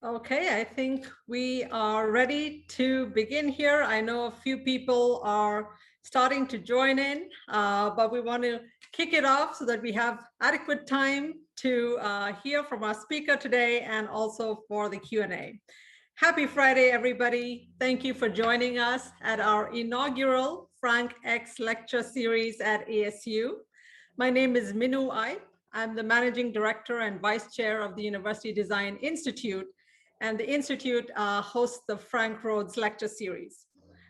Okay, I think we are ready to begin here. I know a few people are starting to join in, but we want to kick it off so that we have adequate time to hear from our speaker today and also for the Q&A. Happy Friday, everybody. Thank you for joining us at our inaugural FRANKx Lecture series at ASU. My name is Minu Ai. I'm the Managing Director and Vice Chair of the University Design Institute, and the Institute hosts the FRANKx Lecture series.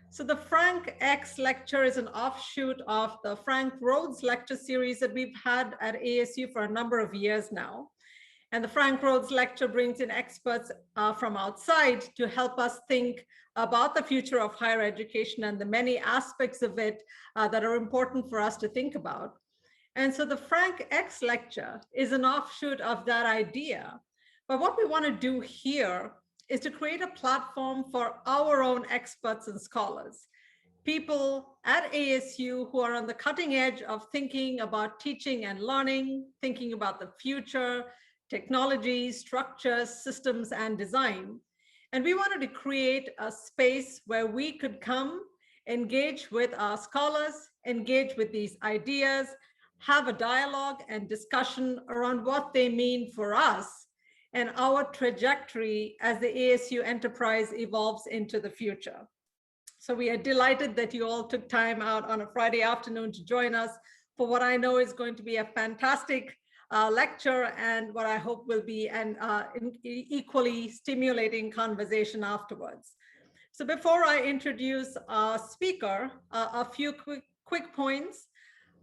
So the FRANKx Lecture is an offshoot of the FRANKx Lecture series that we've had at ASU for a number of years now. And the FRANKx Lecture brings in experts from outside to help us think about the future of higher education and the many aspects of it that are important for us to think about. And so the FRANKx Lecture is an offshoot of that idea. But what we want to do here is to create a platform for our own experts and scholars, people at ASU who are on the cutting edge of thinking about teaching and learning, thinking about the future, technology, structures, systems, and design. And we wanted to create a space where we could come, engage with our scholars, engage with these ideas, have a dialogue and discussion around what they mean for us and our trajectory as the ASU enterprise evolves into the future. So we are delighted that you all took time out on a Friday afternoon to join us for what I know is going to be a fantastic lecture and what I hope will be an equally stimulating conversation afterwards. So before I introduce our speaker, a few quick points.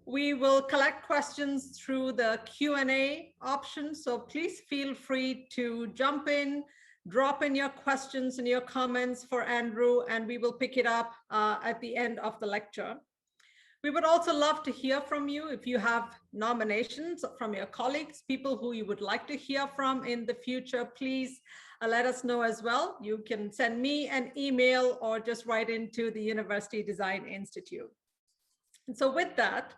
We will collect questions through the Q&A option, so please feel free to jump in, drop in your questions and your comments for Andrew, and we will pick it up at the end of the lecture. We would also love to hear from you if you have nominations from your colleagues, people who you would like to hear from in the future, please let us know as well. You can send me an email or just write into the University Design Institute. And so with that,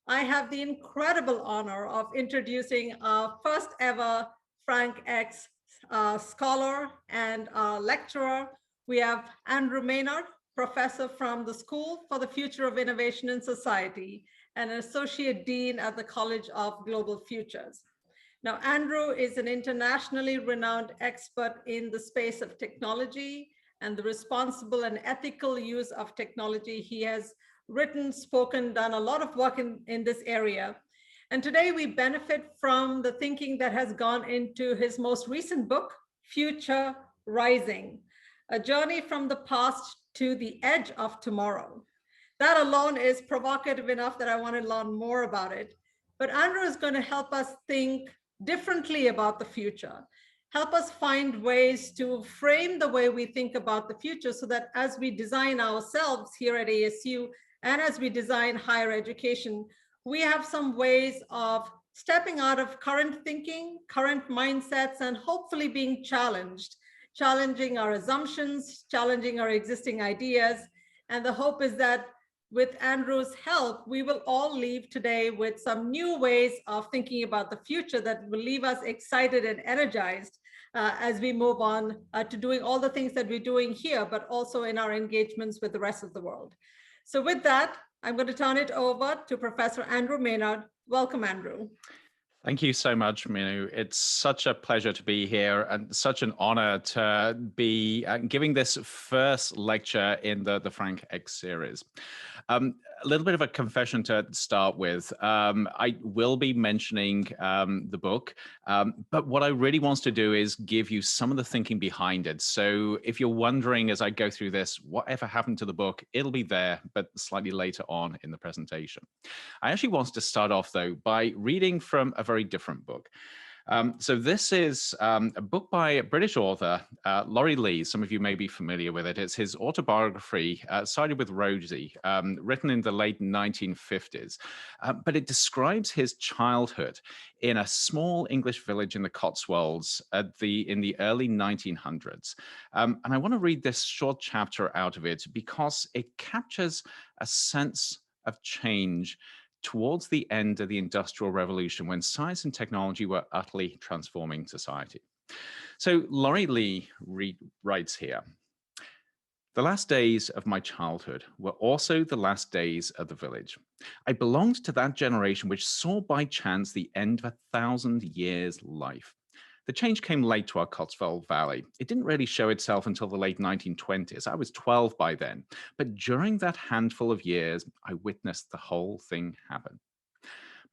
I have the incredible honor of introducing our first ever FRANKx scholar and lecturer. We have Andrew Maynard, professor from the School for the Future of Innovation in Society and an associate dean at the College of Global Futures. Now, Andrew is an internationally renowned expert in the space of technology and the responsible and ethical use of technology. He has written, spoken, done a lot of work in this area. And today we benefit from the thinking that has gone into his most recent book, Future Rising, a journey from the past to the edge of tomorrow. That alone is provocative enough that I want to learn more about it. But Andrew is going to help us think differently about the future, help us find ways to frame the way we think about the future so that as we design ourselves here at ASU, and as we design higher education, we have some ways of stepping out of current thinking, current mindsets, and hopefully being challenging our assumptions, challenging our existing ideas. And the hope is that with Andrew's help, we will all leave today with some new ways of thinking about the future that will leave us excited and energized as we move on to doing all the things that we're doing here, but also in our engagements with the rest of the world. So with that, I'm going to turn it over to Professor Andrew Maynard. Welcome, Andrew. Thank you so much, Minu. It's such a pleasure to be here and such an honor to be giving this first lecture in the FRANKx series. A little bit of a confession to start with. I will be mentioning the book, but what I really want to do is give you some of the thinking behind it. So if you're wondering as I go through this, whatever happened to the book, it'll be there, but slightly later on in the presentation. I actually wanted to start off, though, by reading from a very different book. So this is a book by a British author, Laurie Lee. Some of you may be familiar with it. It's his autobiography, Sided with Rosie, written in the late 1950s. But it describes his childhood in a small English village in the Cotswolds in the early 1900s. And I want to read this short chapter out of it because it captures a sense of change towards the end of the Industrial Revolution, when science and technology were utterly transforming society. So Laurie Lee writes here, "The last days of my childhood were also the last days of the village. I belonged to that generation which saw by chance the end of 1,000 years' life. The change came late to our Cotswold Valley. It didn't really show itself until the late 1920s. I was 12 by then. But during that handful of years, I witnessed the whole thing happen.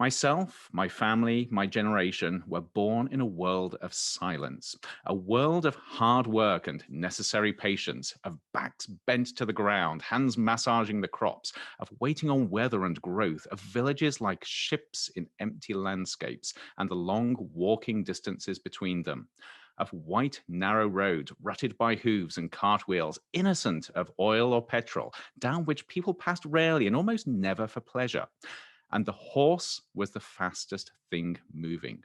Myself, my family, my generation were born in a world of silence, a world of hard work and necessary patience, of backs bent to the ground, hands massaging the crops, of waiting on weather and growth, of villages like ships in empty landscapes and the long walking distances between them, of white, narrow roads rutted by hooves and cartwheels, innocent of oil or petrol, down which people passed rarely and almost never for pleasure. And the horse was the fastest thing moving.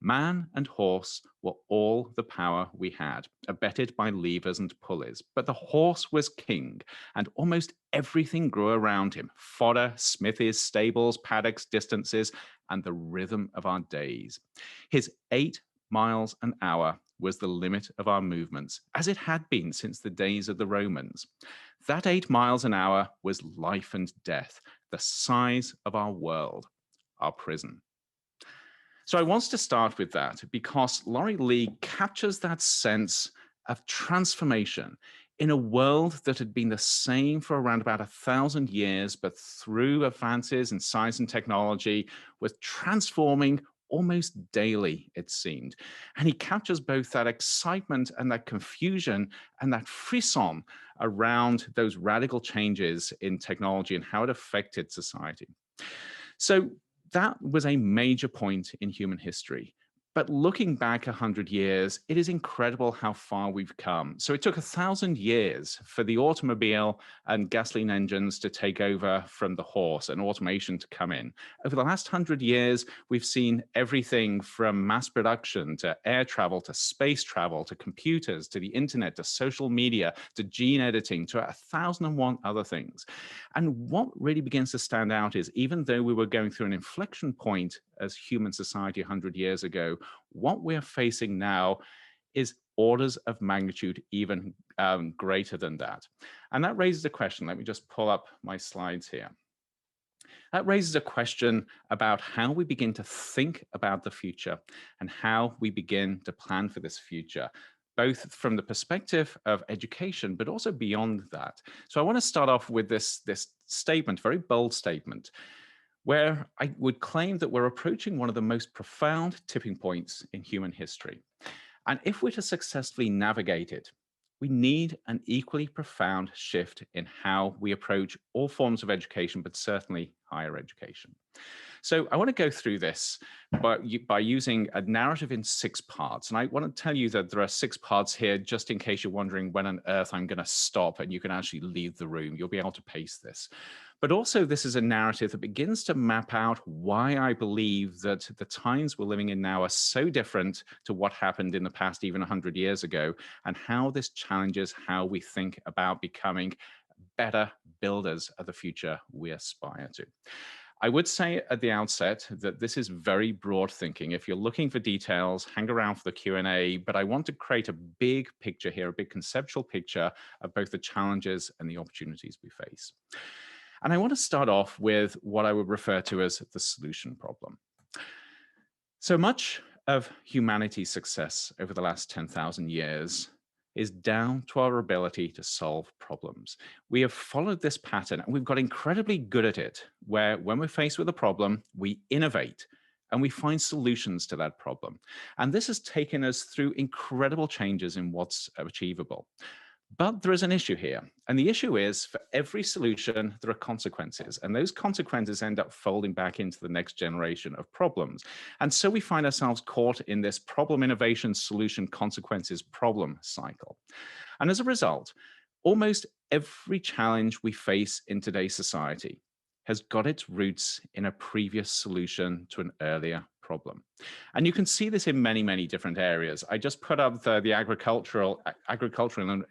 Man and horse were all the power we had, abetted by levers and pulleys. But the horse was king, and almost everything grew around him: fodder, smithies, stables, paddocks, distances, and the rhythm of our days. His 8 miles an hour was the limit of our movements, as it had been since the days of the Romans. That 8 miles an hour was life and death, the size of our world, our prison. So I want to start with that because Laurie Lee captures that sense of transformation in a world that had been the same for around about 1,000 years, but through advances in science and technology was transforming almost daily, it seemed. And he captures both that excitement and that confusion and that frisson around those radical changes in technology and how it affected society. So that was a major point in human history. But looking back 100 years, it is incredible how far we've come. So it took 1,000 years for the automobile and gasoline engines to take over from the horse and automation to come in. Over the last 100 years, we've seen everything from mass production to air travel to space travel to computers to the internet to social media to gene editing to 1,001 other things. And what really begins to stand out is even though we were going through an inflection point as human society 100 years ago, what we're facing now is orders of magnitude even greater than that. And that raises a question. Let me just pull up my slides here. That raises a question about how we begin to think about the future and how we begin to plan for this future, both from the perspective of education, but also beyond that. So I want to start off with this statement, very bold statement, where I would claim that we're approaching one of the most profound tipping points in human history. And if we're to successfully navigate it, we need an equally profound shift in how we approach all forms of education, but certainly higher education. So I want to go through this by using a narrative in 6 parts. And I want to tell you that there are 6 parts here, just in case you're wondering when on earth I'm going to stop and you can actually leave the room. You'll be able to pace this. But also this is a narrative that begins to map out why I believe that the times we're living in now are so different to what happened in the past, even 100 years ago, and how this challenges how we think about becoming better builders of the future we aspire to. I would say at the outset that this is very broad thinking. If you're looking for details, hang around for the Q&A, but I want to create a big picture here, a big conceptual picture of both the challenges and the opportunities we face. And I want to start off with what I would refer to as the solution problem. So much of humanity's success over the last 10,000 years is down to our ability to solve problems. We have followed this pattern and we've got incredibly good at it, where when we're faced with a problem, we innovate and we find solutions to that problem. And this has taken us through incredible changes in what's achievable. But there is an issue here. And the issue is for every solution, there are consequences. And those consequences end up folding back into the next generation of problems. And so we find ourselves caught in this problem, innovation, solution, consequences, problem cycle. And as a result, almost every challenge we face in today's society has got its roots in a previous solution to an earlier problem. And you can see this in many, many different areas. I just put up the agricultural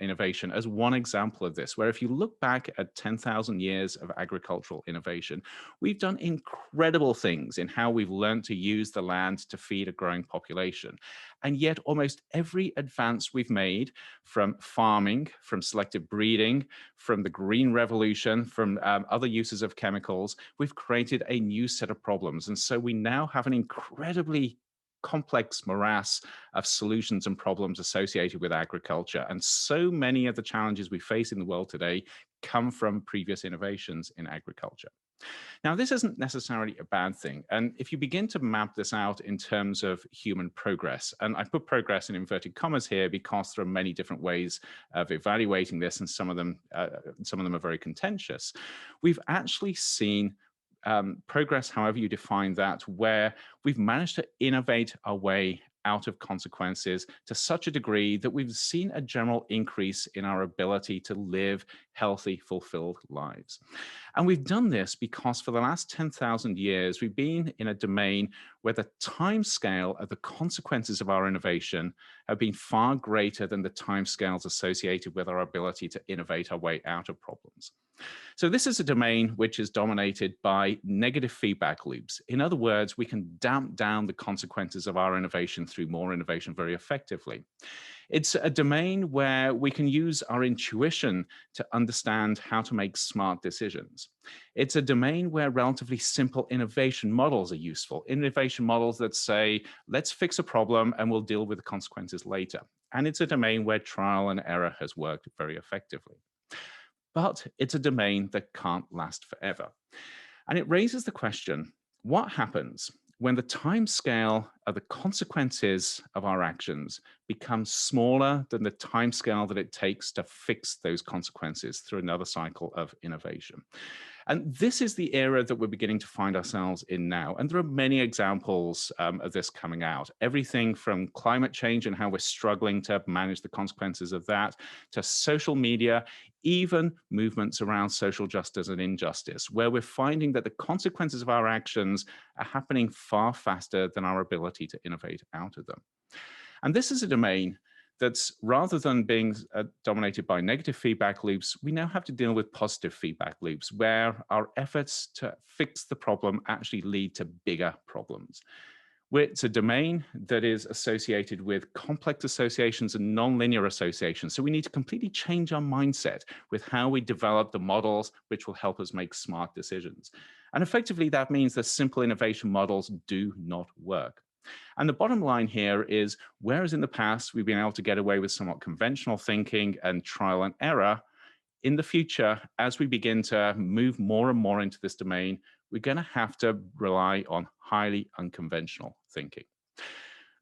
innovation as one example of this, where if you look back at 10,000 years of agricultural innovation, we've done incredible things in how we've learned to use the land to feed a growing population. And yet almost every advance we've made, from farming, from selective breeding, from the green revolution, from other uses of chemicals, we've created a new set of problems. And so we now have an incredibly complex morass of solutions and problems associated with agriculture. And so many of the challenges we face in the world today come from previous innovations in agriculture. Now, this isn't necessarily a bad thing. And if you begin to map this out in terms of human progress, and I put progress in inverted commas here because there are many different ways of evaluating this, and some of them are very contentious, we've actually seen progress, however you define that, where we've managed to innovate our way out of consequences to such a degree that we've seen a general increase in our ability to live healthy, fulfilled lives. And we've done this because for the last 10,000 years, we've been in a domain where the timescale of the consequences of our innovation have been far greater than the timescales associated with our ability to innovate our way out of problems. So this is a domain which is dominated by negative feedback loops. In other words, we can damp down the consequences of our innovation through more innovation very effectively. It's a domain where we can use our intuition to understand how to make smart decisions. It's a domain where relatively simple innovation models are useful. Innovation models that say, let's fix a problem and we'll deal with the consequences later. And it's a domain where trial and error has worked very effectively. But it's a domain that can't last forever. And it raises the question, what happens when the time scale of the consequences of our actions becomes smaller than the time scale that it takes to fix those consequences through another cycle of innovation? And this is the era that we're beginning to find ourselves in now. And there are many examples of this coming out. Everything from climate change and how we're struggling to manage the consequences of that, to social media, even movements around social justice and injustice, where we're finding that the consequences of our actions are happening far faster than our ability to innovate out of them. And this is a domain that's, rather than being dominated by negative feedback loops, we now have to deal with positive feedback loops, where our efforts to fix the problem actually lead to bigger problems. It's a domain that is associated with complex associations and nonlinear associations. So we need to completely change our mindset with how we develop the models which will help us make smart decisions. And effectively, that means that simple innovation models do not work. And the bottom line here is, whereas in the past we've been able to get away with somewhat conventional thinking and trial and error, in the future, as we begin to move more and more into this domain, we're going to have to rely on highly unconventional thinking.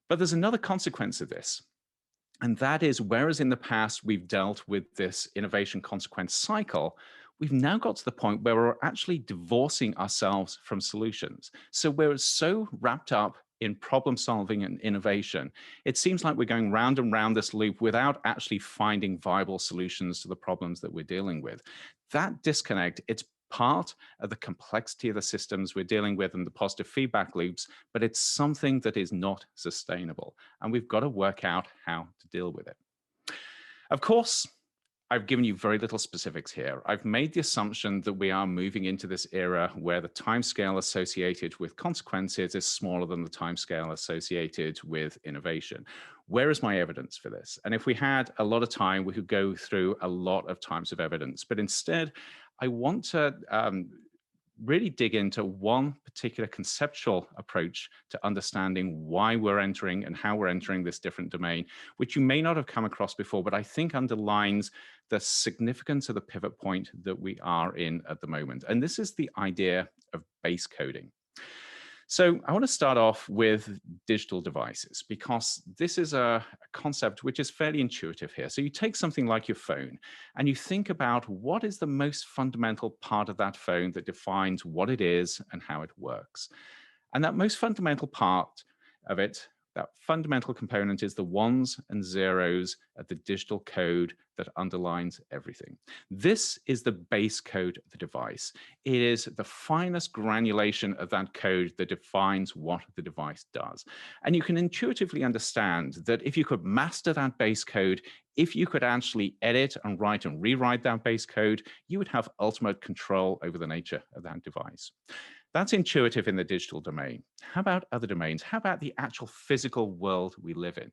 But there's another consequence of this. And that is, whereas in the past we've dealt with this innovation consequence cycle, we've now got to the point where we're actually divorcing ourselves from solutions. So we're so wrapped up in problem solving and innovation, it seems like we're going round and round this loop without actually finding viable solutions to the problems that we're dealing with. That disconnect, it's part of the complexity of the systems we're dealing with and the positive feedback loops, but it's something that is not sustainable. And we've got to work out how to deal with it. Of course, I've given you very little specifics here. I've made the assumption that we are moving into this era where the timescale associated with consequences is smaller than the timescale associated with innovation. Where is my evidence for this? And if we had a lot of time, we could go through a lot of types of evidence. But instead, I want to really dig into one particular conceptual approach to understanding why we're entering and how we're entering this different domain, which you may not have come across before, but I think underlines the significance of the pivot point that we are in at the moment. And this is the idea of base coding. So I want to start off with digital devices, because this is a concept which is fairly intuitive here. So you take something like your phone and you think about what is the most fundamental part of that phone that defines what it is and how it works. And that most fundamental part of it That fundamental component is the ones and zeros of the digital code that underlines everything. This is the base code of the device. It is the finest granulation of that code that defines what the device does. And you can intuitively understand that if you could master that base code, if you could actually edit and write and rewrite that base code, you would have ultimate control over the nature of that device. That's intuitive in the digital domain. How about other domains? How about the actual physical world we live in?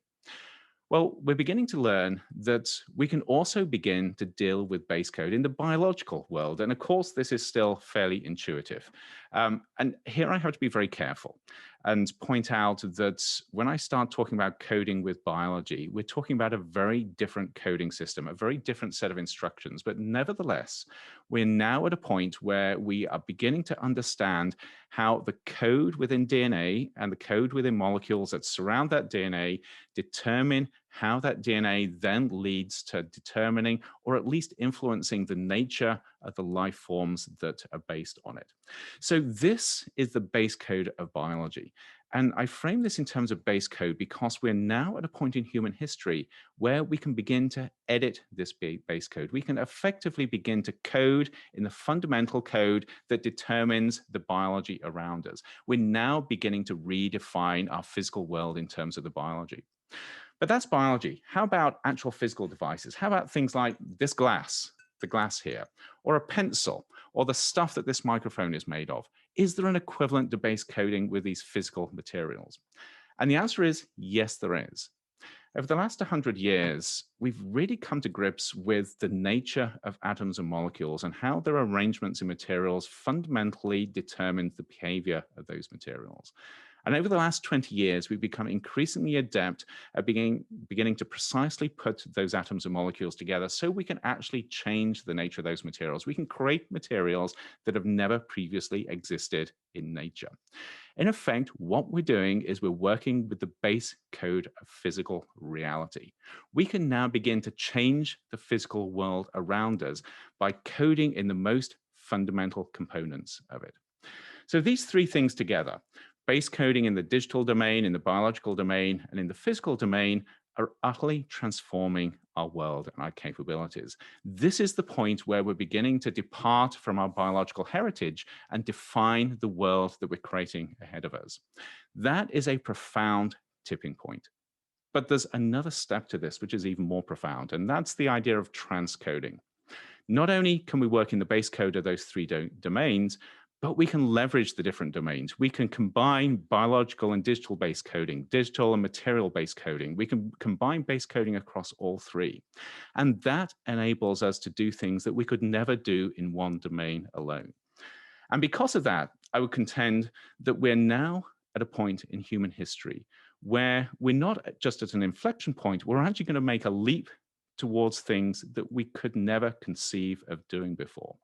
Well, we're beginning to learn that we can also begin to deal with base code in the biological world. And of course, this is still fairly intuitive. And here I have to be very careful and point out that when I start talking about coding with biology, we're talking about a very different coding system, a very different set of instructions. But nevertheless, we're now at a point where we are beginning to understand how the code within DNA and the code within molecules that surround that DNA determine how that DNA then leads to determining or at least influencing the nature of the life forms that are based on it. So this is the base code of biology. And I frame this in terms of base code because we're now at a point in human history where we can begin to edit this base code. We can effectively begin to code in the fundamental code that determines the biology around us. We're now beginning to redefine our physical world in terms of the biology. But that's biology. How about actual physical devices? How about things like this glass, the glass here, or a pencil, or the stuff that this microphone is made of? Is there an equivalent to base coding with these physical materials? And the answer is yes, there is. Over the last 100 years, we've really come to grips with the nature of atoms and molecules and how their arrangements in materials fundamentally determine the behavior of those materials. And over the last 20 years, we've become increasingly adept at beginning to precisely put those atoms and molecules together so we can actually change the nature of those materials. We can create materials that have never previously existed in nature. In effect, what we're doing is we're working with the base code of physical reality. We can now begin to change the physical world around us by coding in the most fundamental components of it. So these three things together, base coding in the digital domain, in the biological domain, and in the physical domain, are utterly transforming our world and our capabilities. This is the point where we're beginning to depart from our biological heritage and define the world that we're creating ahead of us. That is a profound tipping point. But there's another step to this, which is even more profound, and that's the idea of transcoding. Not only can we work in the base code of those three domains, but we can leverage the different domains. We can combine biological and digital base coding, digital and material base coding. We can combine base coding across all three. And that enables us to do things that we could never do in one domain alone. And because of that, I would contend that we're now at a point in human history where we're not just at an inflection point, we're actually going to make a leap towards things that we could never conceive of doing before.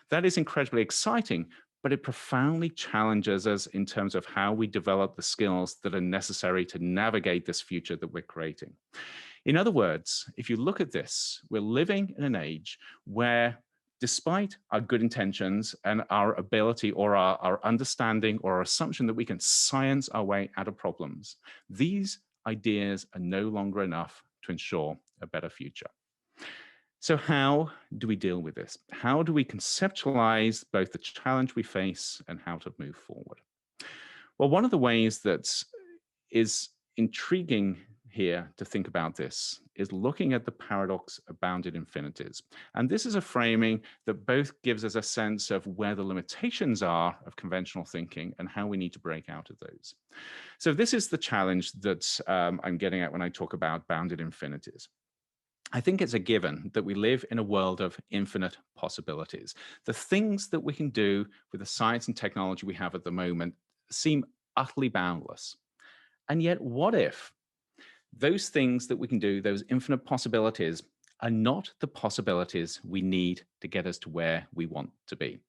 That is incredibly exciting, but it profoundly challenges us in terms of how we develop the skills that are necessary to navigate this future that we're creating. In other words, if you look at this, we're living in an age where, despite our good intentions and our ability or our understanding or our assumption that we can science our way out of problems, these ideas are no longer enough to ensure a better future. So how do we deal with this? How do we conceptualize both the challenge we face and how to move forward? Well, one of the ways that is intriguing here to think about this is looking at the paradox of bounded infinities. And this is a framing that both gives us a sense of where the limitations are of conventional thinking and how we need to break out of those. So this is the challenge that I'm getting at when I talk about bounded infinities. I think it's a given that we live in a world of infinite possibilities. The things that we can do with the science and technology we have at the moment seem utterly boundless. And yet, what if those things that we can do, those infinite possibilities, are not the possibilities we need to get us to where we want to be?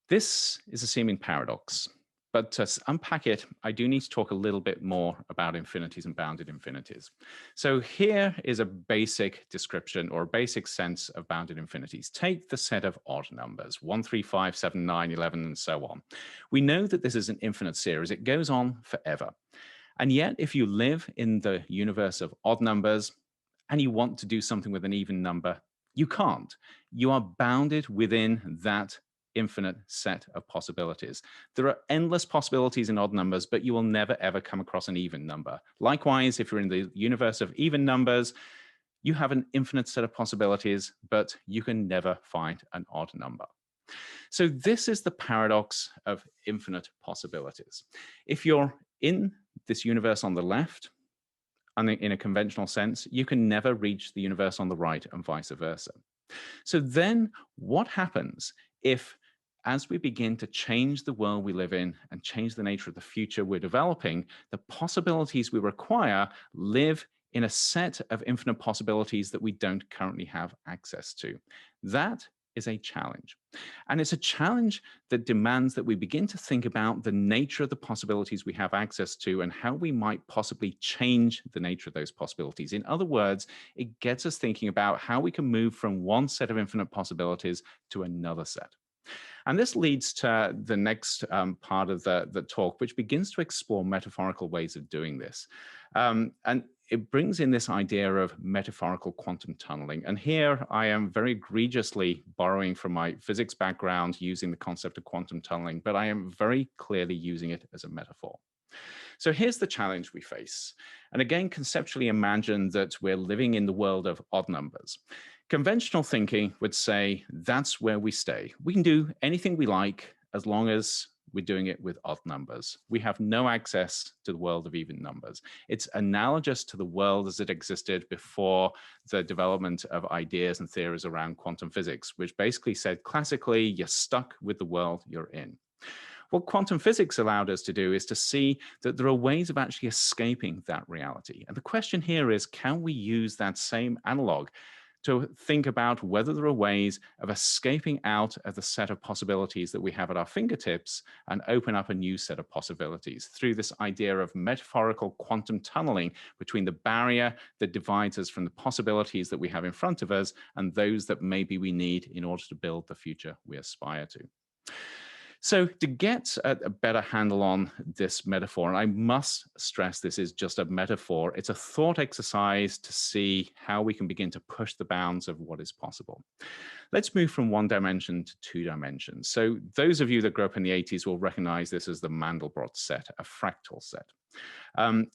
This is a seeming paradox. But to unpack it, I do need to talk a little bit more about infinities and bounded infinities. So here is a basic description or a basic sense of bounded infinities. Take the set of odd numbers, 1, 3, 5, 7, 9, 11, and so on. We know that this is an infinite series. It goes on forever. And yet, if you live in the universe of odd numbers and you want to do something with an even number, you can't. You are bounded within that infinite set of possibilities. There are endless possibilities in odd numbers, but you will never ever come across an even number. Likewise, if you're in the universe of even numbers, you have an infinite set of possibilities, but you can never find an odd number. So this is the paradox of infinite possibilities. If you're in this universe on the left, and in a conventional sense, you can never reach the universe on the right and vice versa. So then what happens if, as we begin to change the world we live in and change the nature of the future we're developing, the possibilities we require live in a set of infinite possibilities that we don't currently have access to? That is a challenge. And it's a challenge that demands that we begin to think about the nature of the possibilities we have access to and how we might possibly change the nature of those possibilities. In other words, it gets us thinking about how we can move from one set of infinite possibilities to another set. And this leads to the next part of the talk, which begins to explore metaphorical ways of doing this. And it brings in this idea of metaphorical quantum tunneling. And here I am very egregiously borrowing from my physics background using the concept of quantum tunneling, but I am very clearly using it as a metaphor. So here's the challenge we face. And again, conceptually imagine that we're living in the world of odd numbers. Conventional thinking would say that's where we stay. We can do anything we like as long as we're doing it with odd numbers. We have no access to the world of even numbers. It's analogous to the world as it existed before the development of ideas and theories around quantum physics, which basically said classically, you're stuck with the world you're in. What quantum physics allowed us to do is to see that there are ways of actually escaping that reality. And the question here is, can we use that same analog to think about whether there are ways of escaping out of the set of possibilities that we have at our fingertips and open up a new set of possibilities through this idea of metaphorical quantum tunneling between the barrier that divides us from the possibilities that we have in front of us and those that maybe we need in order to build the future we aspire to. So to get a better handle on this metaphor, and I must stress this is just a metaphor, it's a thought exercise to see how we can begin to push the bounds of what is possible. Let's move from one dimension to two dimensions. So those of you that grew up in the 80s will recognize this as the Mandelbrot set, a fractal set.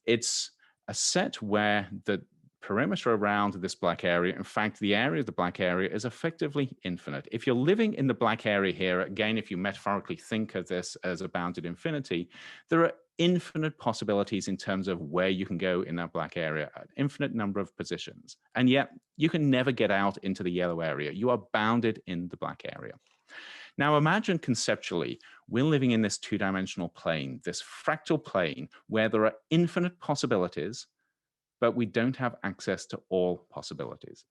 It's a set where the perimeter around this black area, in fact, the area of the black area is effectively infinite. If you're living in the black area here, again, if you metaphorically think of this as a bounded infinity, there are infinite possibilities in terms of where you can go in that black area, an infinite number of positions. And yet you can never get out into the yellow area. You are bounded in the black area. Now imagine conceptually, we're living in this two-dimensional plane, this fractal plane where there are infinite possibilities, but we don't have access to all possibilities.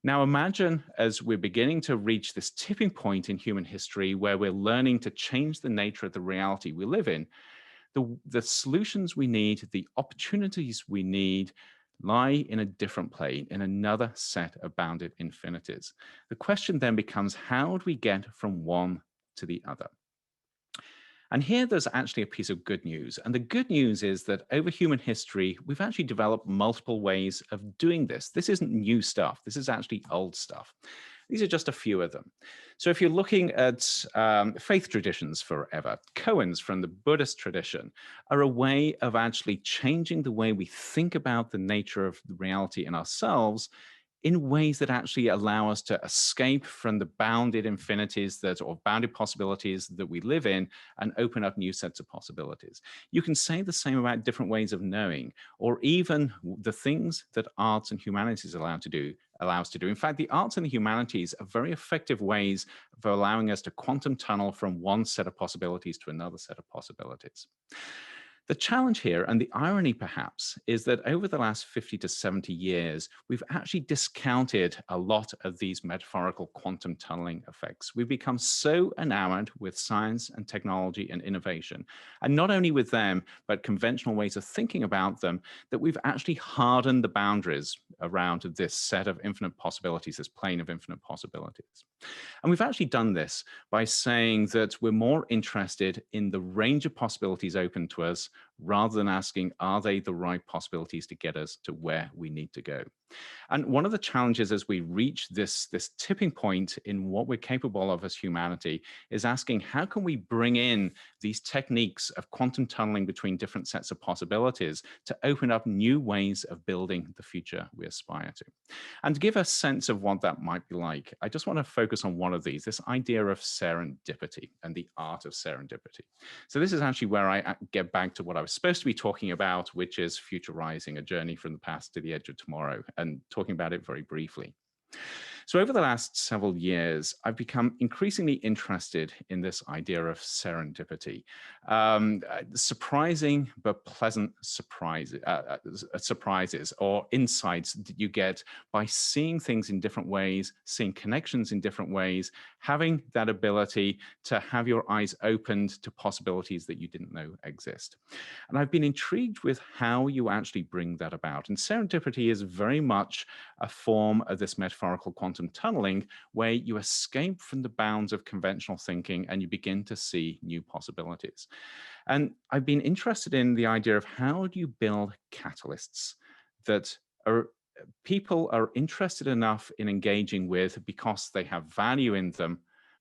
Now imagine as we're beginning to reach this tipping point in human history where we're learning to change the nature of the reality we live in, the solutions we need, the opportunities we need lie in a different plane, in another set of bounded infinities. The question then becomes, how do we get from one to the other? And here there's actually a piece of good news. And the good news is that over human history, we've actually developed multiple ways of doing this. This isn't new stuff. This is actually old stuff. These are just a few of them. So if you're looking at faith traditions forever, koans from the Buddhist tradition are a way of actually changing the way we think about the nature of the reality in ourselves in ways that actually allow us to escape from the bounded infinities that, or bounded possibilities that we live in and open up new sets of possibilities. You can say the same about different ways of knowing, or even the things that arts and humanities allow us to do. In fact, the arts and the humanities are very effective ways of allowing us to quantum tunnel from one set of possibilities to another set of possibilities. The challenge here, and the irony perhaps, is that over the last 50 to 70 years, we've actually discounted a lot of these metaphorical quantum tunneling effects. We've become so enamored with science and technology and innovation, and not only with them, but conventional ways of thinking about them, that we've actually hardened the boundaries around this set of infinite possibilities, this plane of infinite possibilities. And we've actually done this by saying that we're more interested in the range of possibilities open to us rather than asking, are they the right possibilities to get us to where we need to go? And one of the challenges as we reach this tipping point in what we're capable of as humanity is asking, how can we bring in these techniques of quantum tunneling between different sets of possibilities to open up new ways of building the future we aspire to? And to give a sense of what that might be like, I just want to focus on one of these, this idea of serendipity and the art of serendipity. So this is actually where I get back to what I was supposed to be talking about, which is futurizing, a journey from the past to the edge of tomorrow, and talking about it very briefly. So over the last several years, I've become increasingly interested in this idea of serendipity, surprising but pleasant surprises or insights that you get by seeing things in different ways, seeing connections in different ways, having that ability to have your eyes opened to possibilities that you didn't know exist. And I've been intrigued with how you actually bring that about. And serendipity is very much a form of this metaphorical quantum tunneling where you escape from the bounds of conventional thinking and you begin to see new possibilities. And I've been interested in the idea of how do you build catalysts that people are interested enough in engaging with because they have value in them,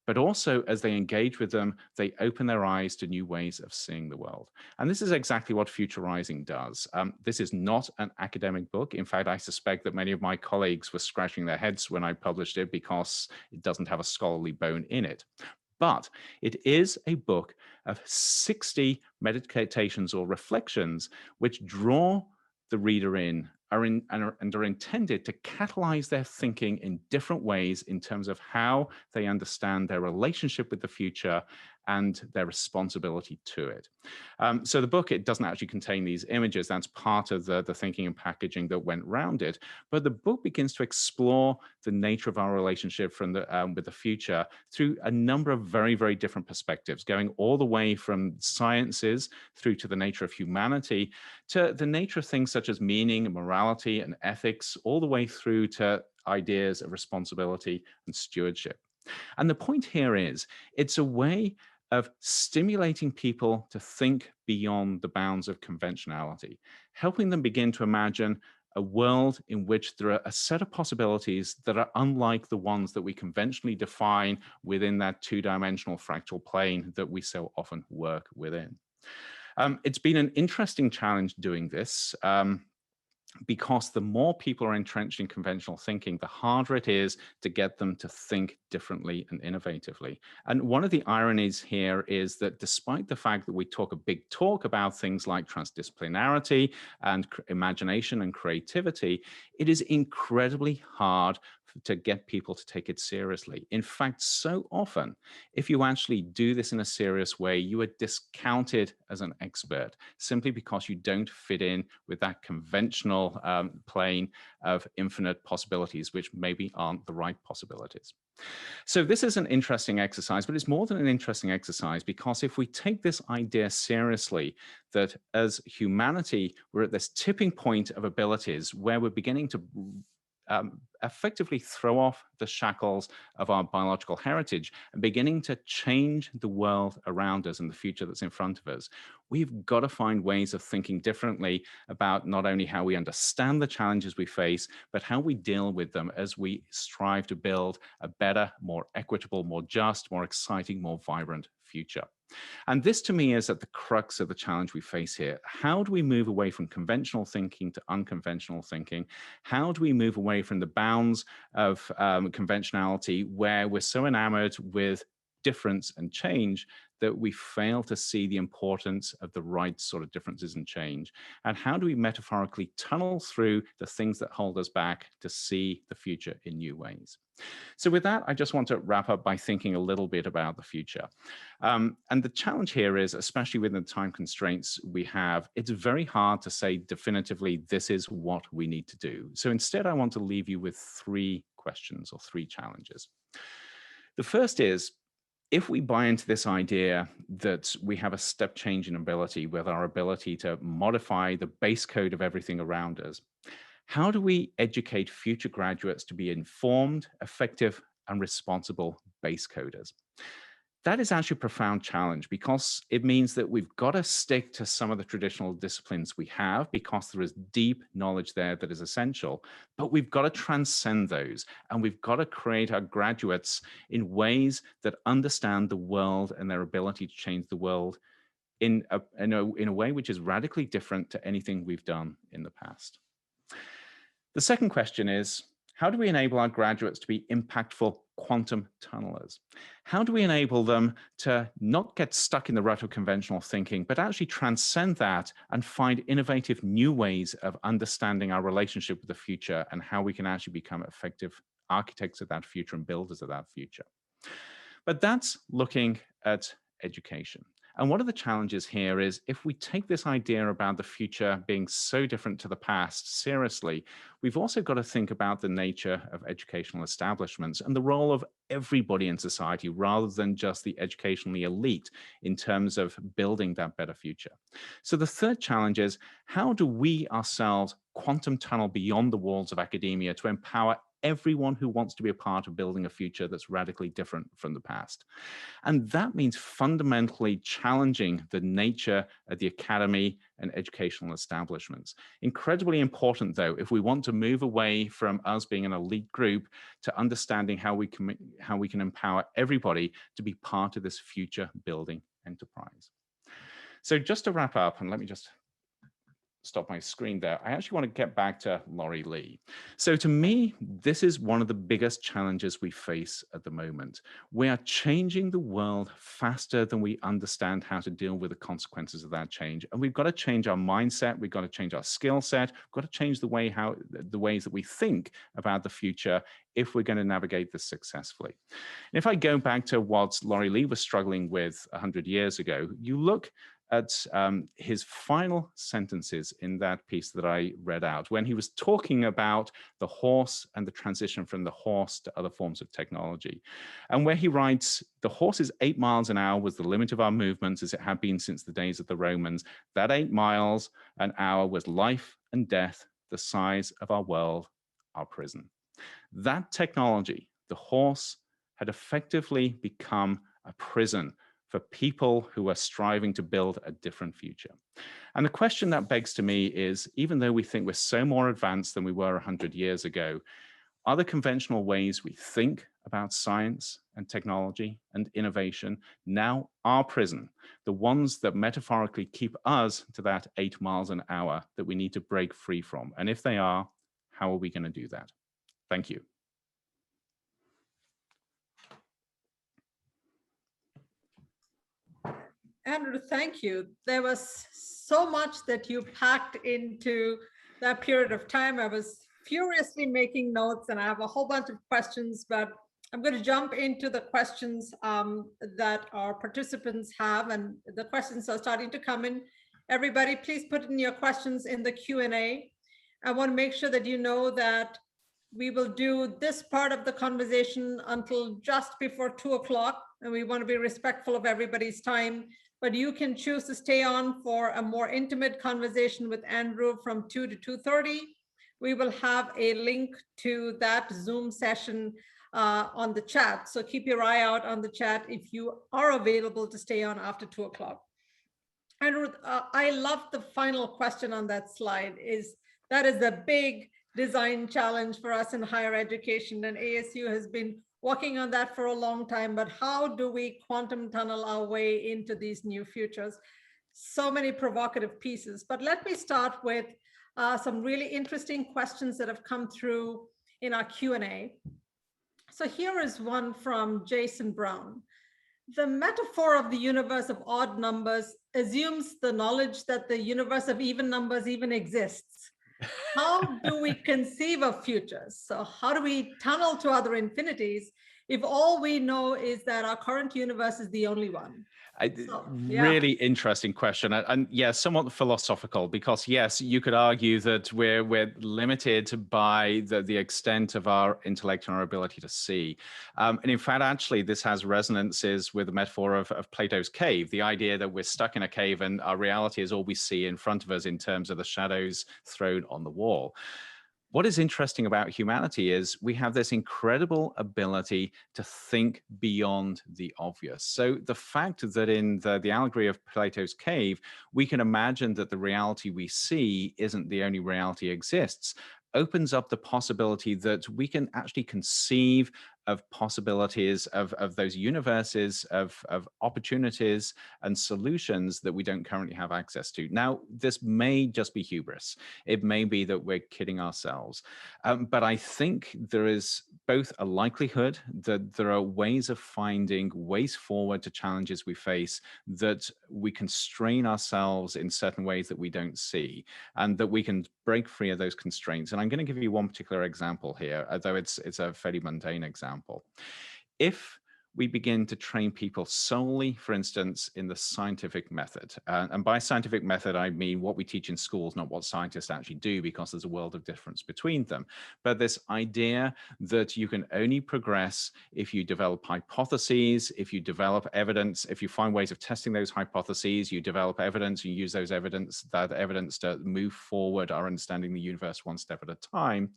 but also as they engage with them, they open their eyes to new ways of seeing the world. And this is exactly what Futurizing does. This is not an academic book. In fact, I suspect that many of my colleagues were scratching their heads when I published it because it doesn't have a scholarly bone in it. But it is a book of 60 meditations or reflections which draw the reader in and are intended to catalyze their thinking in different ways in terms of how they understand their relationship with the future and their responsibility to it. So the book, it doesn't actually contain these images. That's part of the thinking and packaging that went around it. But the book begins to explore the nature of our relationship with the future through a number of very, very different perspectives, going all the way from sciences through to the nature of humanity, to the nature of things such as meaning and morality and ethics, all the way through to ideas of responsibility and stewardship. And the point here is, it's a way of stimulating people to think beyond the bounds of conventionality, helping them begin to imagine a world in which there are a set of possibilities that are unlike the ones that we conventionally define within that two-dimensional fractal plane that we so often work within. It's been an interesting challenge doing this. Because the more people are entrenched in conventional thinking, the harder it is to get them to think differently and innovatively. And one of the ironies here is that despite the fact that we talk a big talk about things like transdisciplinarity and imagination and creativity, it is incredibly hard to get people to take it seriously. In fact, so often, if you actually do this in a serious way, you are discounted as an expert simply because you don't fit in with that conventional plane of infinite possibilities, which maybe aren't the right possibilities. So this is an interesting exercise, but it's more than an interesting exercise because if we take this idea seriously, that as humanity, we're at this tipping point of abilities where we're beginning to effectively throw off the shackles of our biological heritage and beginning to change the world around us and the future that's in front of us. We've got to find ways of thinking differently about not only how we understand the challenges we face, but how we deal with them as we strive to build a better, more equitable, more just, more exciting, more vibrant future. And this to me is at the crux of the challenge we face here. How do we move away from conventional thinking to unconventional thinking? How do we move away from the bounds of conventionality where we're so enamored with difference and change that we fail to see the importance of the right sort of differences and change? And how do we metaphorically tunnel through the things that hold us back to see the future in new ways? So with that, I just want to wrap up by thinking a little bit about the future. And the challenge here is, especially within the time constraints we have, it's very hard to say definitively, this is what we need to do. So instead, I want to leave you with 3 questions or 3 challenges. The first is, if we buy into this idea that we have a step change in ability with our ability to modify the base code of everything around us, how do we educate future graduates to be informed, effective, and responsible base coders? that is actually a profound challenge, because it means that we've got to stick to some of the traditional disciplines we have, because there is deep knowledge there that is essential, but we've got to transcend those, and we've got to create our graduates in ways that understand the world and their ability to change the world in a way which is radically different to anything we've done in the past. The second question is, how do we enable our graduates to be impactful quantum tunnelers? How do we enable them to not get stuck in the rut of conventional thinking, but actually transcend that and find innovative new ways of understanding our relationship with the future, and how we can actually become effective architects of that future and builders of that future? But that's looking at education. And one of the challenges here is, if we take this idea about the future being so different to the past seriously, we've also got to think about the nature of educational establishments and the role of everybody in society, rather than just the educationally elite, in terms of building that better future. So the third challenge is, how do we ourselves quantum tunnel beyond the walls of academia to empower everyone who wants to be a part of building a future that's radically different from the past? And that means fundamentally challenging the nature of the academy and educational establishments. Incredibly important, though, if we want to move away from us being an elite group to understanding how we can empower everybody to be part of this future building enterprise. So just to wrap up, and let me just stop my screen there, I actually want to get back to Laurie Lee. So to me, this is one of the biggest challenges we face at the moment. We are changing the world faster than we understand how to deal with the consequences of that change. And we've got to change our mindset, we've got to change our skill set, we've got to change the ways that we think about the future if we're going to navigate this successfully. And if I go back to what Laurie Lee was struggling with 100 years ago, you look at his final sentences in that piece that I read out, when he was talking about the horse and the transition from the horse to other forms of technology. And where he writes, "The horse's 8 miles an hour was the limit of our movements, as it had been since the days of the Romans. That 8 miles an hour was life and death, the size of our world, our prison." That technology, the horse, had effectively become a prison for people who are striving to build a different future. And the question that begs to me is, even though we think we're so more advanced than we were 100 years ago, are the conventional ways we think about science and technology and innovation now our prison, the ones that metaphorically keep us to that 8 miles an hour that we need to break free from? And if they are, how are we going to do that? Thank you. Andrew, thank you. There was so much that you packed into that period of time. I was furiously making notes, and I have a whole bunch of questions, but I'm going to jump into the questions that our participants have, and the questions are starting to come in. Everybody, please put in your questions in the Q&A. I want to make sure that you know that we will do this part of the conversation until just before 2 o'clock, and we want to be respectful of everybody's time. But you can choose to stay on for a more intimate conversation with Andrew from 2 to 2:30. We will have a link to that Zoom session on the chat. So keep your eye out on the chat if you are available to stay on after 2 o'clock. Andrew, I love the final question on that slide. That is a big design challenge for us in higher education, and ASU has been working on that for a long time. But how do we quantum tunnel our way into these new futures? So many provocative pieces, but let me start with some really interesting questions that have come through in our Q&A. So here is one from Jason Brown. The metaphor of the universe of odd numbers assumes the knowledge that the universe of even numbers even exists. How do we conceive of futures? So how do we tunnel to other infinities if all we know is that our current universe is the only one? Really interesting question, and yeah, somewhat philosophical, because yes, you could argue that we're limited by the extent of our intellect and our ability to see. And in fact, actually, this has resonances with the metaphor of Plato's cave, the idea that we're stuck in a cave and our reality is all we see in front of us in terms of the shadows thrown on the wall. What is interesting about humanity is we have this incredible ability to think beyond the obvious. So the fact that in the allegory of Plato's cave, we can imagine that the reality we see isn't the only reality exists, opens up the possibility that we can actually conceive of possibilities of those universes, of opportunities and solutions that we don't currently have access to. Now, this may just be hubris. It may be that we're kidding ourselves. But I think there is both a likelihood that there are ways of finding ways forward to challenges we face, that we constrain ourselves in certain ways that we don't see, and that we can break free of those constraints. And I'm going to give you one particular example here, although it's a fairly mundane example. If we begin to train people solely, for instance, in the scientific method. And by scientific method, I mean what we teach in schools, not what scientists actually do, because there's a world of difference between them. But this idea that you can only progress if you develop hypotheses, if you develop evidence, if you find ways of testing those hypotheses, you develop evidence, you use that evidence to move forward our understanding the universe one step at a time,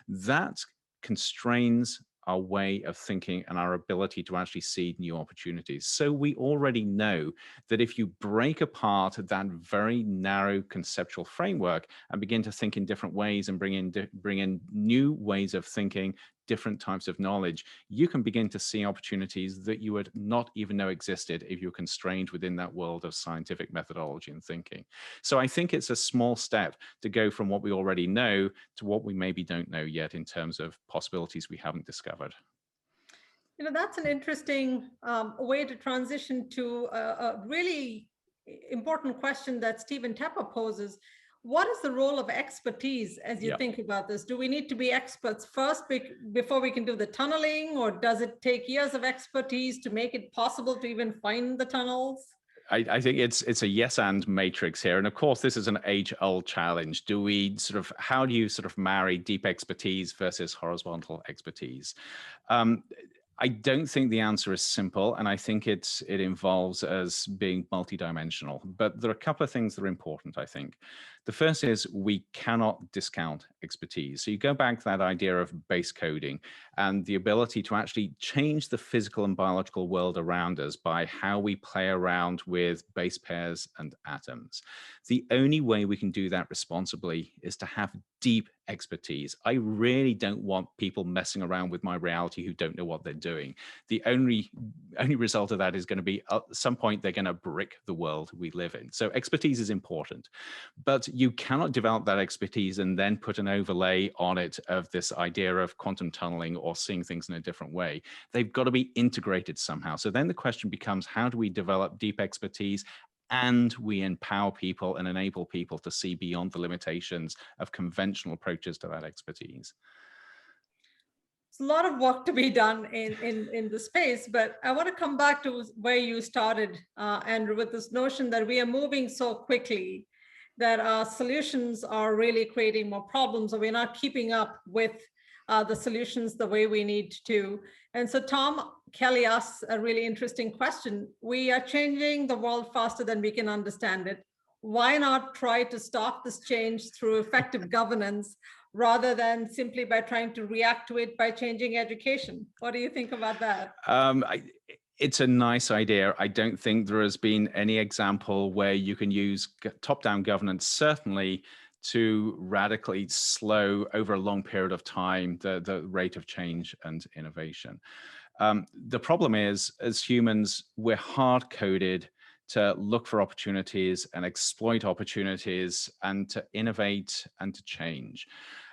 that constrains our way of thinking and our ability to actually see new opportunities. So we already know that if you break apart that very narrow conceptual framework and begin to think in different ways and bring in new ways of thinking, different types of knowledge, you can begin to see opportunities that you would not even know existed if you're constrained within that world of scientific methodology and thinking. So I think it's a small step to go from what we already know to what we maybe don't know yet in terms of possibilities we haven't discovered. That's an interesting way to transition to a really important question that Stephen Tepper poses. What is the role of expertise as you think about this? Do we need to be experts first before we can do the tunneling, or does it take years of expertise to make it possible to even find the tunnels? I think it's a yes and matrix here. And of course, this is an age-old challenge. How do you sort of marry deep expertise versus horizontal expertise? I don't think the answer is simple, and I think it involves us being multidimensional. But there are a couple of things that are important, I think. The first is we cannot discount expertise. So you go back to that idea of base coding and the ability to actually change the physical and biological world around us by how we play around with base pairs and atoms. The only way we can do that responsibly is to have deep expertise. I really don't want people messing around with my reality who don't know what they're doing. The only result of that is going to be at some point they're going to brick the world we live in. So expertise is important, but you cannot develop that expertise and then put an overlay on it of this idea of quantum tunneling or seeing things in a different way. They've got to be integrated somehow. So then the question becomes, how do we develop deep expertise and we empower people and enable people to see beyond the limitations of conventional approaches to that expertise? It's a lot of work to be done in the space, but I want to come back to where you started, Andrew, with this notion that we are moving so quickly that our solutions are really creating more problems, or we're not keeping up with the solutions the way we need to. And so Tom Kelly asks a really interesting question. We are changing the world faster than we can understand it. Why not try to stop this change through effective governance rather than simply by trying to react to it by changing education? What do you think about that? It's a nice idea. I don't think there has been any example where you can use top-down governance, certainly, to radically slow over a long period of time the rate of change and innovation. The problem is, as humans, we're hard-coded to look for opportunities and exploit opportunities and to innovate and to change.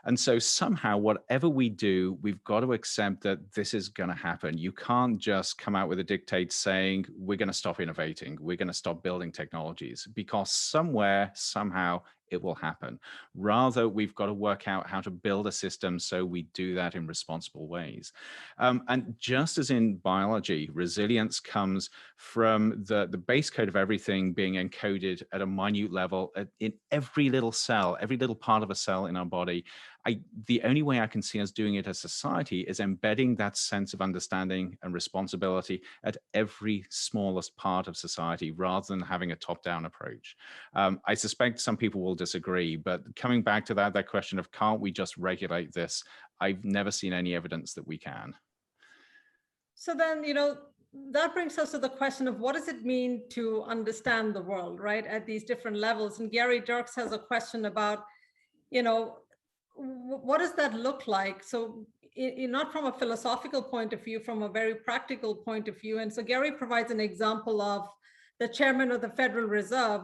And so somehow, whatever we do, we've got to accept that this is going to happen. You can't just come out with a dictate saying, we're going to stop innovating, we're going to stop building technologies, because somewhere, somehow, it will happen. Rather, we've got to work out how to build a system so we do that in responsible ways. And just as in biology, resilience comes from the base code of everything being encoded at a minute level in every little cell, every little part of a cell in our body. the only way I can see us doing it as society is embedding that sense of understanding and responsibility at every smallest part of society, rather than having a top-down approach. I suspect some people will disagree, but coming back to that question of can't we just regulate this, I've never seen any evidence that we can. So then, that brings us to the question of what does it mean to understand the world, right, at these different levels? And Gary Dirks has a question about, what does that look like? So not from a philosophical point of view, from a very practical point of view. And so Gary provides an example of the chairman of the Federal Reserve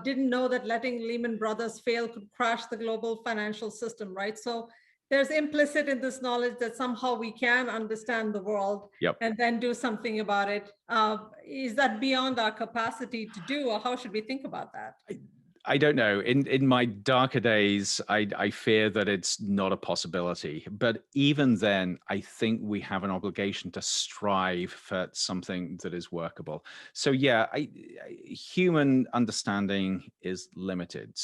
didn't know that letting Lehman Brothers fail could crash the global financial system, right? So there's implicit in this knowledge that somehow we can understand the world and then do something about it. Is that beyond our capacity to do, or how should we think about that? I don't know. In my darker days, I fear that it's not a possibility. But even then, I think we have an obligation to strive for something that is workable. So yeah, human understanding is limited.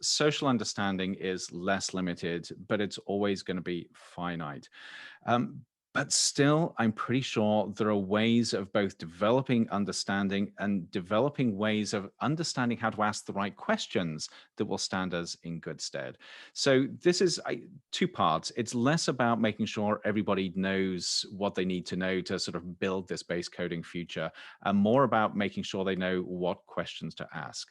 Social understanding is less limited, but it's always going to be finite. But still, I'm pretty sure there are ways of both developing understanding and developing ways of understanding how to ask the right questions that will stand us in good stead. So this is two parts. It's less about making sure everybody knows what they need to know to sort of build this base coding future, and more about making sure they know what questions to ask.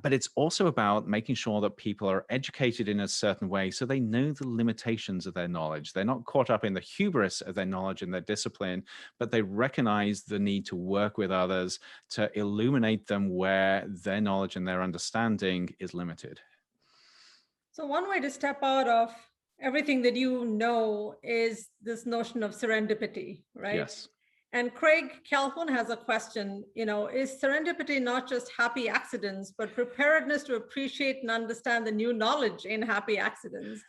But it's also about making sure that people are educated in a certain way so they know the limitations of their knowledge. They're not caught up in the hubris of their knowledge and their discipline, but they recognize the need to work with others to illuminate them where their knowledge and their understanding is limited. So one way to step out of everything that you know is this notion of serendipity, right? Yes. And Craig Calhoun has a question, is serendipity not just happy accidents, but preparedness to appreciate and understand the new knowledge in happy accidents?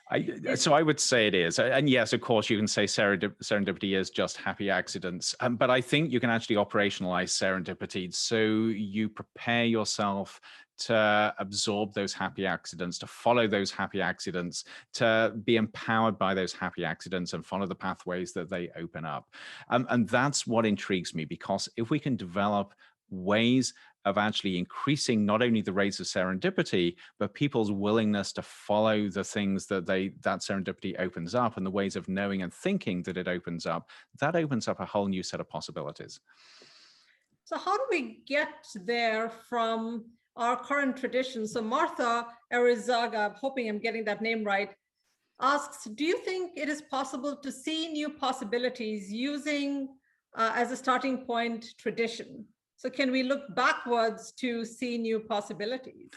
So I would say it is. And yes, of course, you can say serendipity is just happy accidents. But I think you can actually operationalize serendipity. So you prepare yourself to absorb those happy accidents, to follow those happy accidents, to be empowered by those happy accidents and follow the pathways that they open up. And that's what intrigues me, because if we can develop ways of actually increasing not only the rates of serendipity, but people's willingness to follow the things that that serendipity opens up, and the ways of knowing and thinking that it opens up, that opens up a whole new set of possibilities. So how do we get there from our current tradition? So Martha Arizaga, I'm hoping I'm getting that name right, asks, do you think it is possible to see new possibilities using, as a starting point, tradition? So can we look backwards to see new possibilities?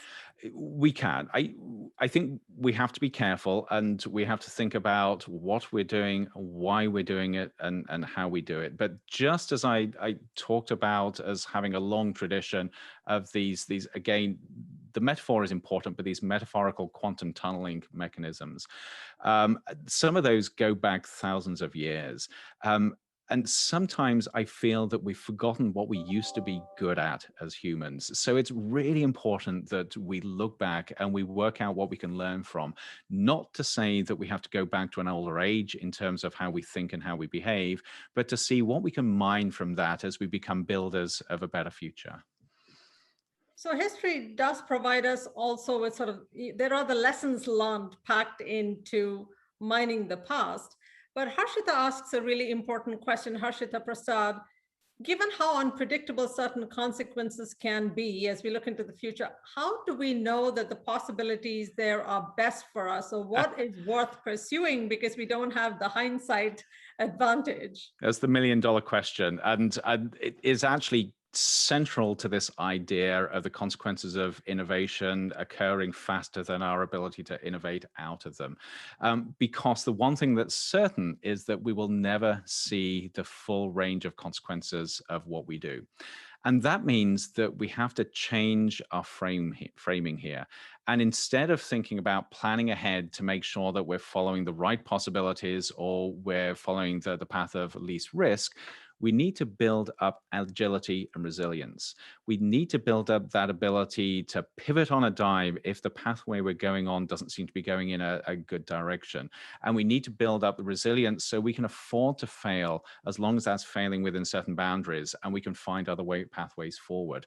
We can. I think we have to be careful, and we have to think about what we're doing, why we're doing it, and how we do it. But just as I talked about as having a long tradition of these again, the metaphor is important, but these metaphorical quantum tunneling mechanisms, some of those go back thousands of years. And sometimes I feel that we've forgotten what we used to be good at as humans. So it's really important that we look back and we work out what we can learn from. Not to say that we have to go back to an older age in terms of how we think and how we behave, but to see what we can mine from that as we become builders of a better future. So history does provide us also with there are the lessons learned packed into mining the past. But Harshita asks a really important question, Harshita Prasad. Given how unpredictable certain consequences can be as we look into the future, how do we know that the possibilities there are best for us? Or what is worth pursuing because we don't have the hindsight advantage? That's the $1 million question. And it is actually central to this idea of the consequences of innovation occurring faster than our ability to innovate out of them. Because the one thing that's certain is that we will never see the full range of consequences of what we do. And that means that we have to change our framing here. And instead of thinking about planning ahead to make sure that we're following the right possibilities or we're following the path of least risk, we need to build up agility and resilience. We need to build up that ability to pivot on a dime if the pathway we're going on doesn't seem to be going in a good direction. And we need to build up the resilience so we can afford to fail as long as that's failing within certain boundaries and we can find other pathways forward.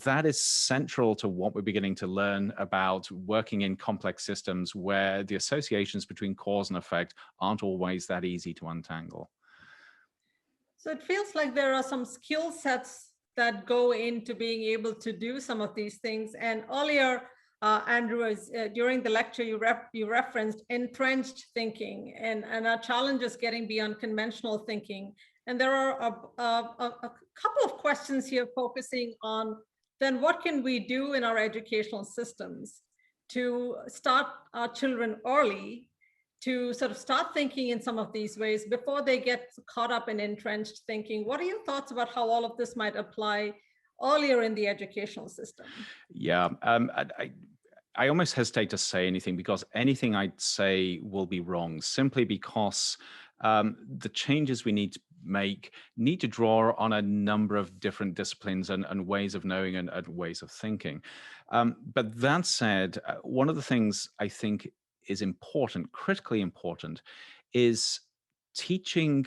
That is central to what we're beginning to learn about working in complex systems where the associations between cause and effect aren't always that easy to untangle. So it feels like there are some skill sets that go into being able to do some of these things. And earlier, Andrew, during the lecture, you referenced entrenched thinking and our challenges getting beyond conventional thinking. And there are a couple of questions here focusing on then what can we do in our educational systems to start our children early to sort of start thinking in some of these ways before they get caught up in entrenched thinking. What are your thoughts about how all of this might apply earlier in the educational system? Yeah, I almost hesitate to say anything because anything I'd say will be wrong simply because the changes we need to make need to draw on a number of different disciplines and ways of knowing and ways of thinking. But that said, one of the things I think is important, critically important, is teaching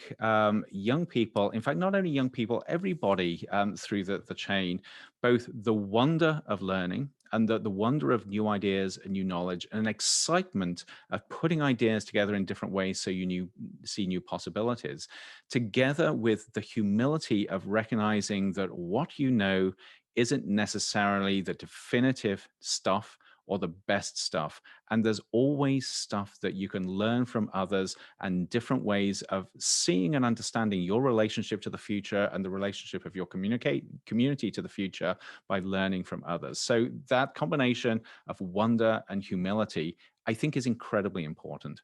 young people, in fact, not only young people, everybody through the chain, both the wonder of learning and the wonder of new ideas and new knowledge and an excitement of putting ideas together in different ways so you see new possibilities, together with the humility of recognizing that what you know isn't necessarily the definitive stuff or the best stuff. And there's always stuff that you can learn from others and different ways of seeing and understanding your relationship to the future and the relationship of your community to the future by learning from others. So that combination of wonder and humility, I think, is incredibly important.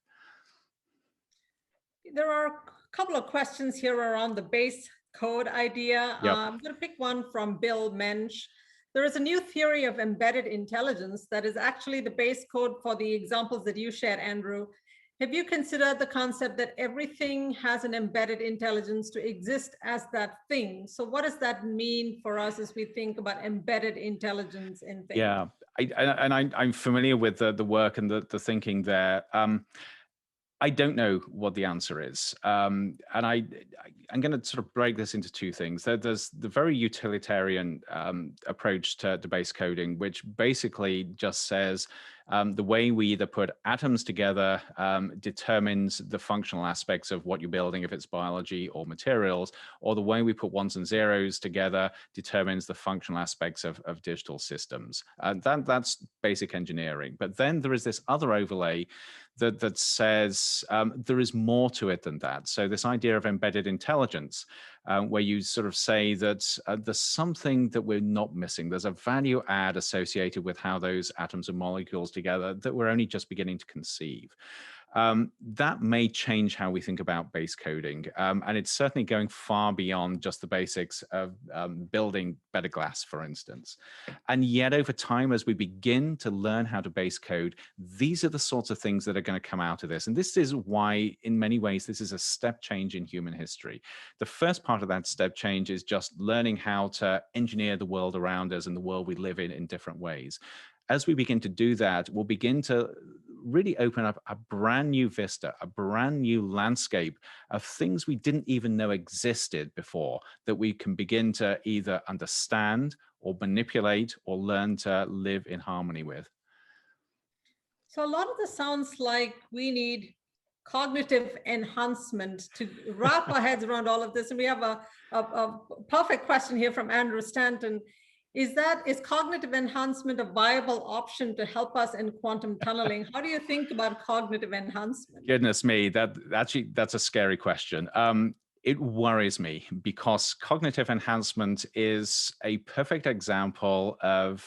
There are a couple of questions here around the base code idea. Yep. I'm going to pick one from Bill Mensch. There is a new theory of embedded intelligence that is actually the base code for the examples that you shared, Andrew. Have you considered the concept that everything has an embedded intelligence to exist as that thing? So what does that mean for us as we think about embedded intelligence in things? Yeah, I'm familiar with the work and the thinking there. I don't know what the answer is. And I'm going to sort of break this into two things. There's the very utilitarian approach to base coding, which basically just says the way we either put atoms together determines the functional aspects of what you're building, if it's biology or materials, or the way we put ones and zeros together determines the functional aspects of digital systems. That's basic engineering. But then there is this other overlay that says there is more to it than that. So this idea of embedded intelligence, where you sort of say that there's something that we're not missing. There's a value add associated with how those atoms and molecules together that we're only just beginning to conceive. That may change how we think about base coding. And it's certainly going far beyond just the basics of building better glass, for instance. And yet over time, as we begin to learn how to base code, these are the sorts of things that are going to come out of this. And this is why, in many ways, this is a step change in human history. The first part of that step change is just learning how to engineer the world around us and the world we live in different ways. As we begin to do that, we'll begin to really open up a brand new vista, a brand new landscape of things we didn't even know existed before that we can begin to either understand or manipulate or learn to live in harmony with. So a lot of this sounds like we need cognitive enhancement to wrap our heads around all of this. And we have a perfect question here from Andrew Stanton. Is cognitive enhancement a viable option to help us in quantum tunneling? How do you think about cognitive enhancement? Goodness me, that's a scary question. It worries me because cognitive enhancement is a perfect example of,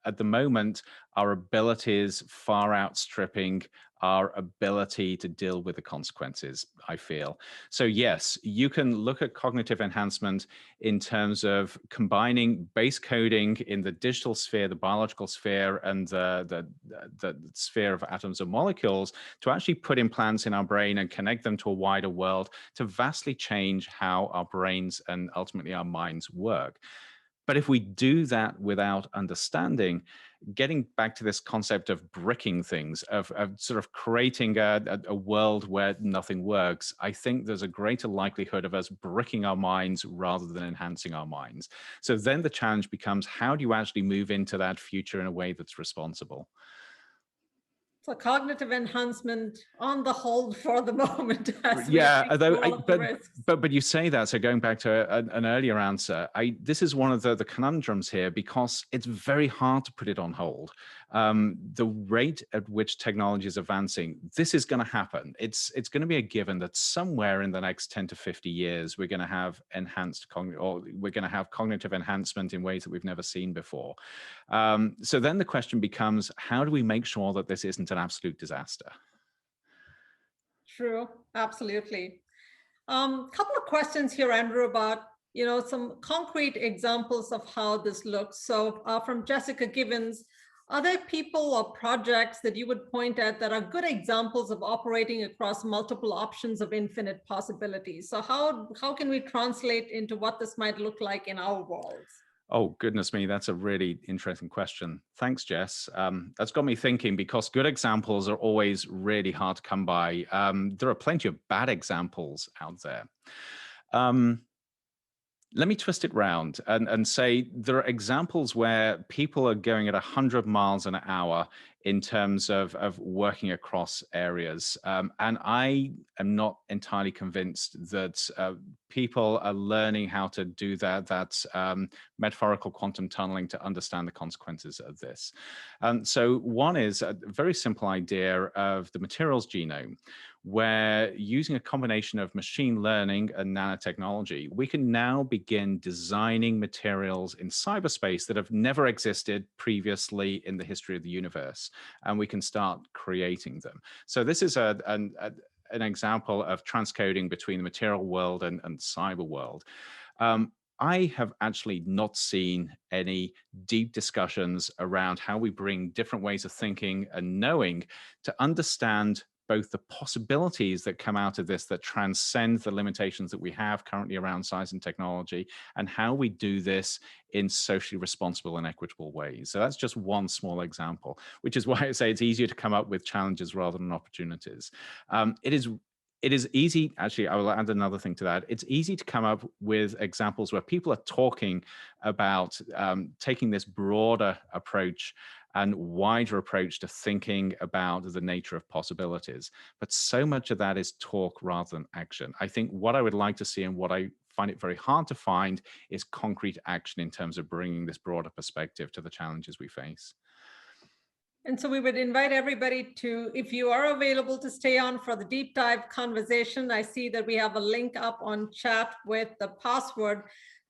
at the moment, our abilities far outstripping our ability to deal with the consequences, I feel. So yes, you can look at cognitive enhancement in terms of combining base coding in the digital sphere, the biological sphere, and the sphere of atoms and molecules to actually put implants in our brain and connect them to a wider world to vastly change how our brains and ultimately our minds work. But if we do that without understanding, getting back to this concept of bricking things, of sort of creating a world where nothing works, I think there's a greater likelihood of us bricking our minds rather than enhancing our minds. So then the challenge becomes, how do you actually move into that future in a way that's responsible? So cognitive enhancement on the hold for the moment as we Yeah, think although through all of the risks. but you say that. So going back to an earlier answer, this is one of the conundrums here because it's very hard to put it on hold. The rate at which technology is advancing, this is going to happen. It's going to be a given that somewhere in the next 10 to 50 years we're going to have we're going to have cognitive enhancement in ways that we've never seen before. So then the question becomes, how do we make sure that this isn't an absolute disaster? True, absolutely. Couple of questions here, Andrew, about some concrete examples of how this looks. So from Jessica Givens, are there people or projects that you would point at that are good examples of operating across multiple options of infinite possibilities? So how can we translate into what this might look like in our worlds? Oh, goodness me, that's a really interesting question. Thanks, Jess. That's got me thinking because good examples are always really hard to come by. There are plenty of bad examples out there. Let me twist it round and say there are examples where people are going at 100 miles an hour in terms of working across areas. And I am not entirely convinced that people are learning how to do that metaphorical quantum tunneling to understand the consequences of this. So one is a very simple idea of the materials genome, where using a combination of machine learning and nanotechnology, we can now begin designing materials in cyberspace that have never existed previously in the history of the universe, and we can start creating them. So this is an example of transcoding between the material world and cyber world. I have actually not seen any deep discussions around how we bring different ways of thinking and knowing to understand both the possibilities that come out of this that transcend the limitations that we have currently around science and technology, and how we do this in socially responsible and equitable ways. So that's just one small example, which is why I say it's easier to come up with challenges rather than opportunities. It is easy, actually, I will add another thing to that. It's easy to come up with examples where people are talking about taking this broader approach and wider approach to thinking about the nature of possibilities. But so much of that is talk rather than action. I think what I would like to see, and what I find it very hard to find, is concrete action in terms of bringing this broader perspective to the challenges we face. And so we would invite everybody to, if you are available, to stay on for the deep dive conversation. I see that we have a link up on chat with the password.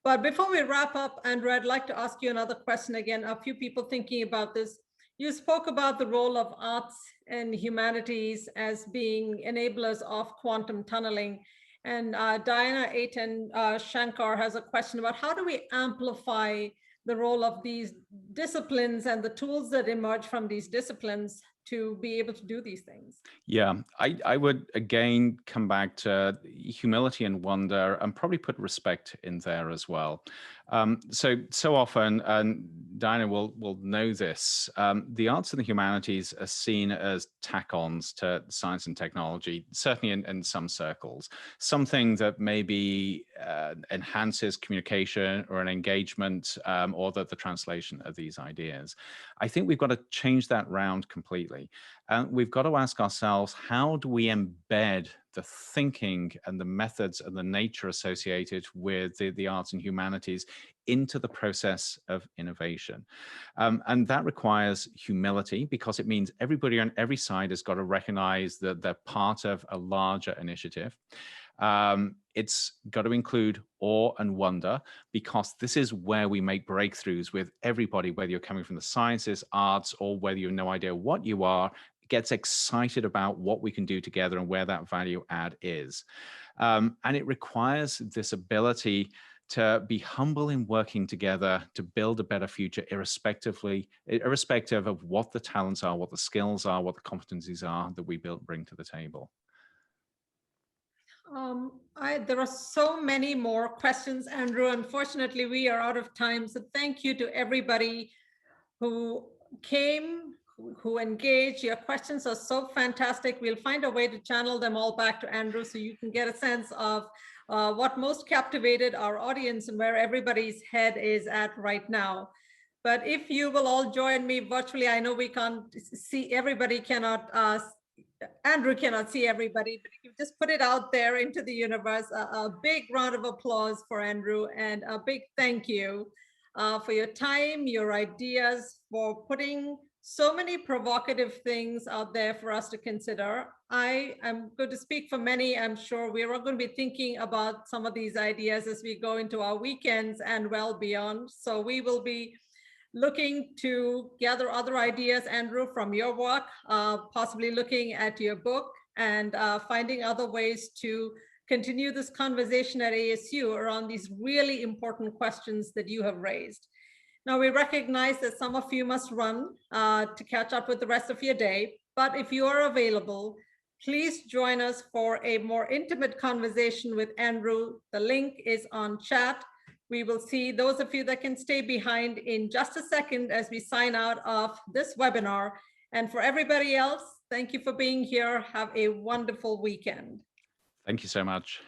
But before we wrap up, Andrew, I'd like to ask you another question again. A few people thinking about this. You spoke about the role of arts and humanities as being enablers of quantum tunneling. And Diana Aiton Shankar has a question about how do we amplify the role of these disciplines and the tools that emerge from these disciplines to be able to do these things? Yeah, I would again come back to humility and wonder, and probably put respect in there as well. So often, and Diana will know this, the arts and the humanities are seen as tack-ons to science and technology, certainly in some circles. Something that maybe enhances communication or an engagement, or the translation of these ideas. I think we've got to change that round completely. We've got to ask ourselves, how do we embed the thinking and the methods and the nature associated with the arts and humanities into the process of innovation? And that requires humility, because it means everybody on every side has got to recognize that they're part of a larger initiative. It's got to include awe and wonder, because this is where we make breakthroughs with everybody, whether you're coming from the sciences, arts, or whether you have no idea what you are. gets excited about what we can do together and where that value add is. And it requires this ability to be humble in working together to build a better future, irrespective of what the talents are, what the skills are, what the competencies are that we bring to the table. There are so many more questions, Andrew. Unfortunately, we are out of time. So thank you to everybody who came, who engaged. Your questions are so fantastic. We'll find a way to channel them all back to Andrew so you can get a sense of what most captivated our audience and where everybody's head is at right now. But if you will all join me virtually, I know we can't see, everybody cannot, Andrew cannot see everybody, but if you just put it out there into the universe, a big round of applause for Andrew, and a big thank you for your time, your ideas, for putting so many provocative things out there for us to consider. I am going to speak for many. I'm sure we're all going to be thinking about some of these ideas as we go into our weekends and well beyond. So we will be looking to gather other ideas, Andrew, from your work, possibly looking at your book and finding other ways to continue this conversation at ASU around these really important questions that you have raised. Now, we recognize that some of you must run to catch up with the rest of your day, but if you are available, please join us for a more intimate conversation with Andrew. The link is on chat. We will see those of you that can stay behind in just a second as we sign out of this webinar. And for everybody else, thank you for being here. Have a wonderful weekend. Thank you so much.